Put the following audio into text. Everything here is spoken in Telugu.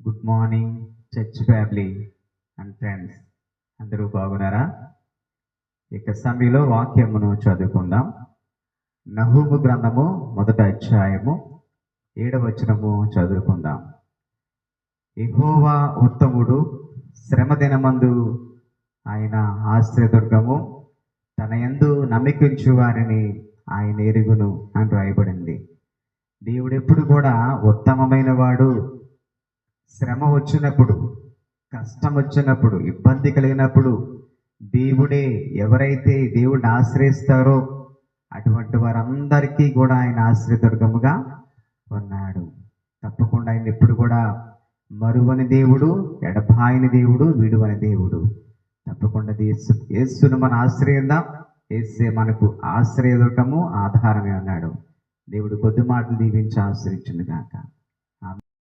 Good morning church family and friends, అందరూ బాగున్నారా? ఇక సమయంలో వాక్యమును చదువుకుందాం. నహూము గ్రంథము 1వ అధ్యాయము 7వ వచనము చదువుకుందాం. యెహోవా ఉత్తముడు, శ్రమ దినమందు ఆయన ఆశ్రయదుర్గము, తన యందు నమ్మికించు వారిని ఆయన ఎరుగును అని రాయబడింది. దేవుడు ఎప్పుడు కూడా ఉత్తమమైన వాడు. శ్రమ వచ్చినప్పుడు, కష్టం వచ్చినప్పుడు, ఇబ్బంది కలిగినప్పుడు దేవుడే, ఎవరైతే దేవుడిని ఆశ్రయిస్తారో అటువంటి వారందరికీ కూడా ఆయన ఆశ్రయదుర్గముగా ఉన్నాడు. తప్పకుండా ఆయన ఎప్పుడు కూడా మరువని దేవుడు, ఎడబాయని దేవుడు, విడువని దేవుడు. తప్పకుండా యేసును మనం ఆశ్రయిద్దాం. యేసే మనకు ఆశ్రయదుర్గము, ఆధారమే అన్నాడు. దేవుడు కొద్ది మాటలు దీవించి ఆశ్రయించును గాక.